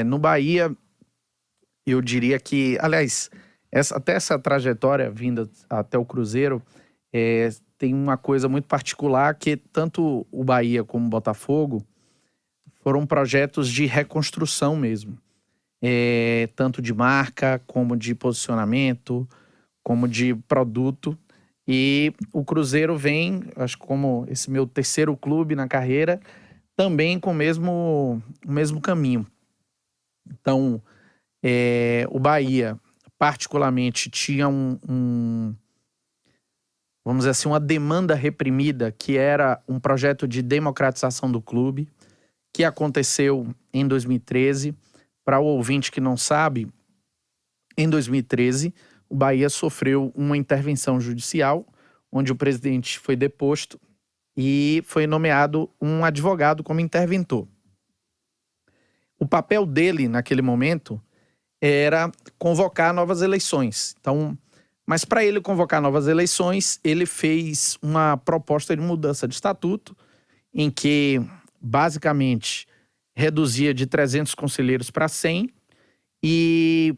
No Bahia, eu diria que, aliás, até essa trajetória vinda até o Cruzeiro, tem uma coisa muito particular que tanto o Bahia como o Botafogo foram projetos de reconstrução mesmo. Tanto de marca, como de posicionamento, como de produto. E o Cruzeiro vem, acho que como esse meu terceiro clube na carreira, também com o mesmo caminho. Então, o Bahia, particularmente, tinha vamos dizer assim, uma demanda reprimida, que era um projeto de democratização do clube, que aconteceu em 2013. Para o ouvinte que não sabe, em 2013, o Bahia sofreu uma intervenção judicial, onde o presidente foi deposto e foi nomeado um advogado como interventor. O papel dele, naquele momento, era convocar novas eleições. Então, mas para ele convocar novas eleições, ele fez uma proposta de mudança de estatuto, em que, basicamente, reduzia de 300 conselheiros para 100 e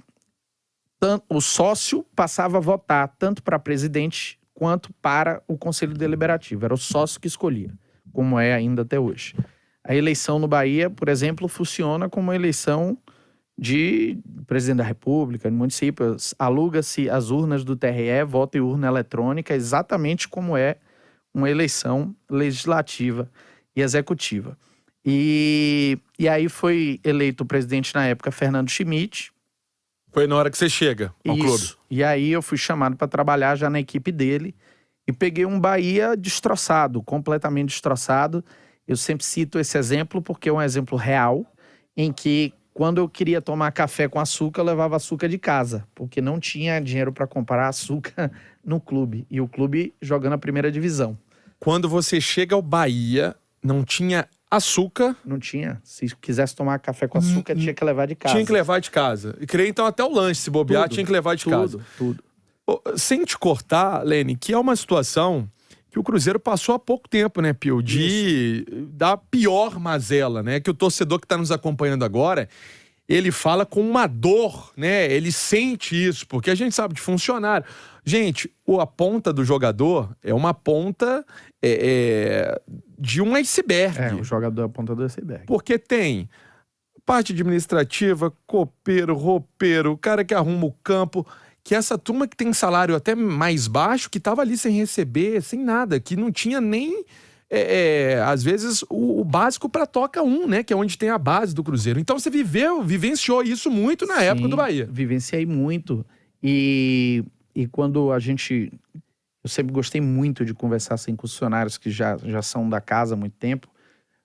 o sócio passava a votar tanto para presidente quanto para o Conselho Deliberativo. Era o sócio que escolhia, como é ainda até hoje. A eleição no Bahia, por exemplo, funciona como uma eleição de presidente da República, de municípios. Aluga-se as urnas do TRE, voto e urna eletrônica, exatamente como é uma eleição legislativa e executiva. E aí foi eleito o presidente na época, Fernando Schmidt. Foi na hora que você chega ao clube. E aí eu fui chamado para trabalhar já na equipe dele e peguei um Bahia destroçado, completamente destroçado. Eu sempre cito esse exemplo porque é um exemplo real, em que quando eu queria tomar café com açúcar, eu levava açúcar de casa, porque não tinha dinheiro para comprar açúcar no clube. E o clube jogando a primeira divisão. Quando você chega ao Bahia, não tinha açúcar? Não tinha. Se quisesse tomar café com açúcar, tinha que levar de casa. Tinha que levar de casa. E queria então até o lanche, se bobear, tinha que levar de casa. Tudo. Sem te cortar, Lene, que é uma situação que o Cruzeiro passou há pouco tempo, né, Pio? Da pior mazela, né? Que o torcedor que está nos acompanhando agora, ele fala com uma dor, né? Ele sente isso, porque a gente sabe de funcionário. Gente, a ponta do jogador é uma ponta de um iceberg. O jogador é a ponta do iceberg. Porque tem parte administrativa, copeiro, roupeiro, o cara que arruma o campo, que essa turma que tem salário até mais baixo, que estava ali sem receber, sem nada, que não tinha nem, às vezes, o básico para Toca 1, né? Que é onde tem a base do Cruzeiro. Então você vivenciou isso muito na época do Bahia. Vivenciei muito. E quando eu sempre gostei muito de conversar assim, com os funcionários que já são da casa há muito tempo,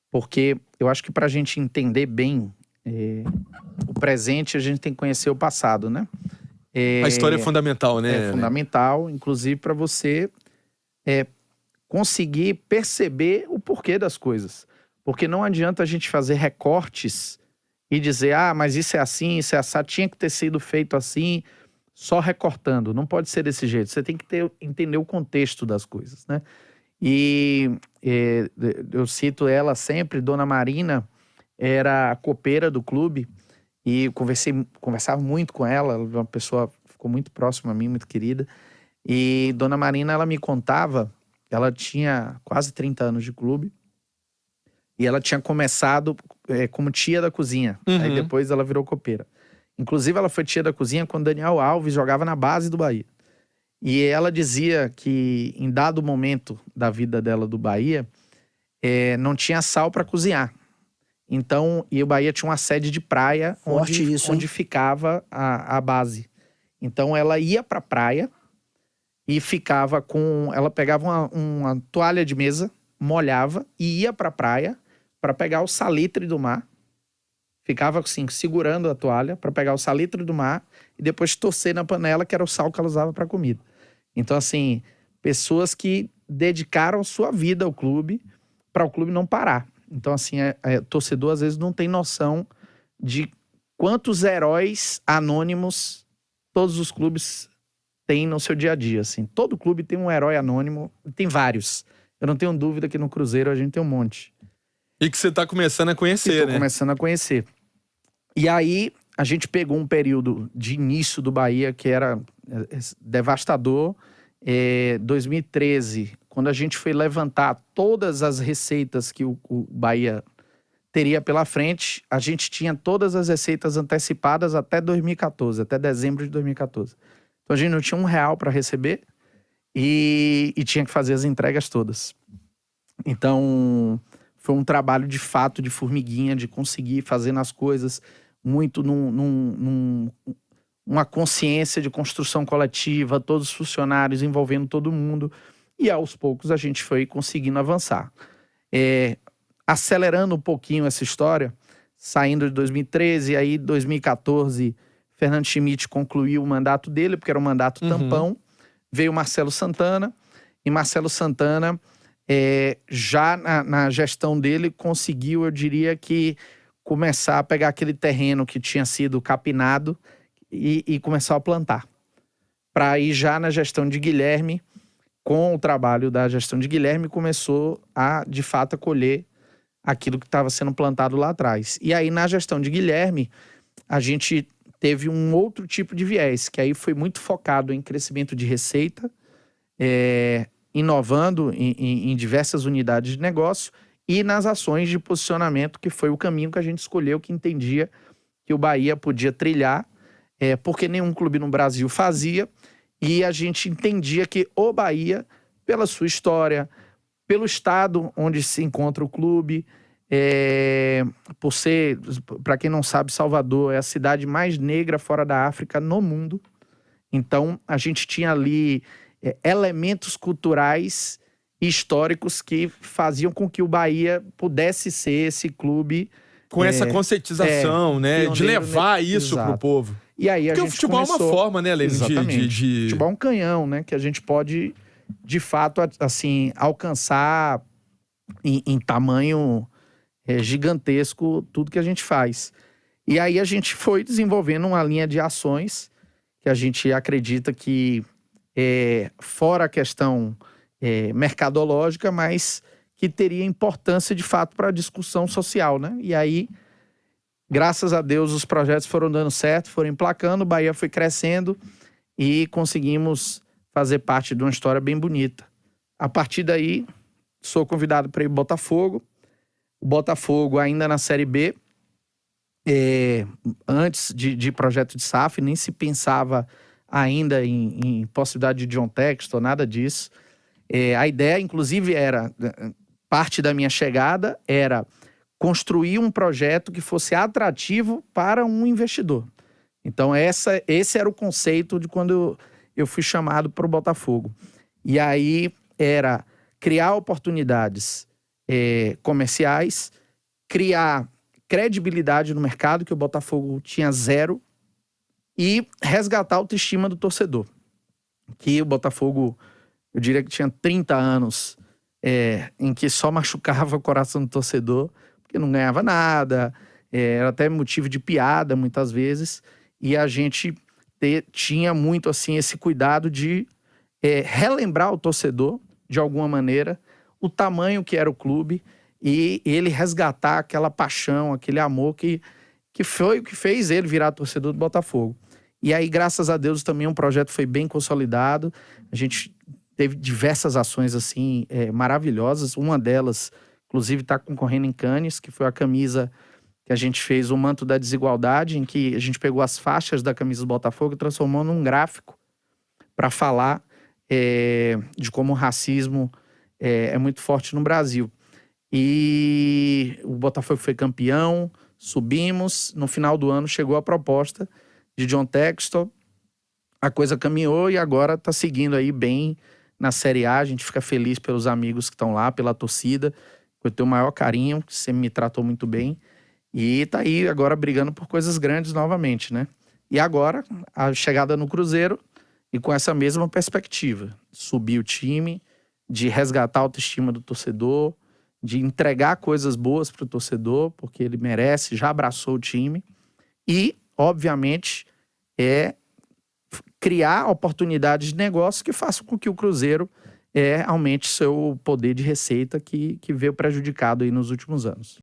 porque eu acho que para a gente entender bem o presente, a gente tem que conhecer o passado, né? A história é fundamental, né? É fundamental, inclusive para você conseguir perceber o porquê das coisas. Porque não adianta a gente fazer recortes e dizer, mas isso é assim, tinha que ter sido feito assim, só recortando. Não pode ser desse jeito. Você tem que entender o contexto das coisas, né? E eu cito ela sempre, Dona Marina era a copeira do clube e conversava muito com ela, uma pessoa ficou muito próxima a mim, muito querida. E Dona Marina, ela me contava, ela tinha quase 30 anos de clube e ela tinha começado como tia da cozinha. Aí depois ela virou copeira. Inclusive ela foi tia da cozinha quando Daniel Alves jogava na base do Bahia. E ela dizia que em dado momento da vida dela do Bahia, não tinha sal para cozinhar. Então, e o Bahia tinha uma sede de praia onde ficava a base. Então ela ia pra praia e ficava ela pegava uma toalha de mesa, molhava e ia pra praia para pegar o salitre do mar. Ficava assim, segurando a toalha para pegar o salitre do mar e depois torcer na panela, que era o sal que ela usava para comida. Então, assim, pessoas que dedicaram sua vida ao clube para o clube não parar. Então, assim, torcedor às vezes não tem noção de quantos heróis anônimos todos os clubes têm no seu dia a dia. Assim. Todo clube tem um herói anônimo, tem vários. Eu não tenho dúvida que no Cruzeiro a gente tem um monte. E que você está começando a conhecer, né? Estou começando a conhecer. E aí a gente pegou um período de início do Bahia que era devastador. 2013, quando a gente foi levantar todas as receitas que o Bahia teria pela frente, a gente tinha todas as receitas antecipadas até 2014, até dezembro de 2014. Então a gente não tinha R$1 para receber e tinha que fazer as entregas todas. Então foi um trabalho de fato, de formiguinha, de conseguir fazendo as coisas muito uma consciência de construção coletiva, todos os funcionários envolvendo todo mundo. E aos poucos a gente foi conseguindo avançar. Acelerando um pouquinho essa história, saindo de 2013, aí 2014, Fernando Schmidt concluiu o mandato dele, porque era um mandato tampão. Veio Marcelo Santana, e Marcelo Santana, já na gestão dele, conseguiu, eu diria que, começar a pegar aquele terreno que tinha sido capinado e começar a plantar. Para ir já na gestão de Guilherme, com o trabalho da gestão de Guilherme, começou a, de fato, a colher aquilo que estava sendo plantado lá atrás. E aí, na gestão de Guilherme, a gente teve um outro tipo de viés, que aí foi muito focado em crescimento de receita, inovando em diversas unidades de negócio e nas ações de posicionamento, que foi o caminho que a gente escolheu, que entendia que o Bahia podia trilhar, porque nenhum clube no Brasil fazia, e a gente entendia que o Bahia, pela sua história, pelo estado onde se encontra o clube, por ser, para quem não sabe, Salvador é a cidade mais negra fora da África no mundo. Então, a gente tinha ali elementos culturais e históricos que faziam com que o Bahia pudesse ser esse clube... Com essa conscientização, né? De levar isso para o povo. E aí porque a gente o futebol é uma forma, né, Lênin? Exatamente. O futebol é um canhão, né? Que a gente pode, de fato, assim, alcançar em tamanho gigantesco tudo que a gente faz. E aí a gente foi desenvolvendo uma linha de ações que a gente acredita que, fora a questão mercadológica, mas que teria importância, de fato, para a discussão social, né? E aí, graças a Deus, os projetos foram dando certo, foram emplacando, o Bahia foi crescendo e conseguimos fazer parte de uma história bem bonita. A partir daí, sou convidado para ir ao Botafogo. O Botafogo, ainda na Série B, antes de projeto de SAF, nem se pensava ainda em possibilidade de John Textor, nada disso. A ideia, inclusive, era... Parte da minha chegada era construir um projeto que fosse atrativo para um investidor. Então, esse era o conceito de quando eu fui chamado para o Botafogo. E aí era criar oportunidades comerciais, criar credibilidade no mercado, que o Botafogo tinha zero, e resgatar a autoestima do torcedor. Que o Botafogo, eu diria que tinha 30 anos... em que só machucava o coração do torcedor, porque não ganhava nada, era até motivo de piada muitas vezes, e a gente tinha muito assim esse cuidado de relembrar o torcedor, de alguma maneira, o tamanho que era o clube, e ele resgatar aquela paixão, aquele amor que foi o que fez ele virar torcedor do Botafogo. E aí, graças a Deus, também um projeto foi bem consolidado, a gente... Teve diversas ações, assim, maravilhosas. Uma delas, inclusive, está concorrendo em Cannes, que foi a camisa que a gente fez, o Manto da Desigualdade, em que a gente pegou as faixas da camisa do Botafogo e transformou num gráfico para falar de como o racismo é muito forte no Brasil. E o Botafogo foi campeão, subimos. No final do ano, chegou a proposta de John Textor. A coisa caminhou e agora está seguindo aí bem... Na Série A, a gente fica feliz pelos amigos que estão lá, pela torcida. Eu tenho o maior carinho, que sempre me tratou muito bem. E tá aí agora brigando por coisas grandes novamente, né? E agora, a chegada no Cruzeiro e com essa mesma perspectiva. Subir o time, de resgatar a autoestima do torcedor, de entregar coisas boas pro torcedor, porque ele merece, já abraçou o time. E, obviamente, criar oportunidades de negócio que façam com que o Cruzeiro aumente seu poder de receita que veio prejudicado aí nos últimos anos.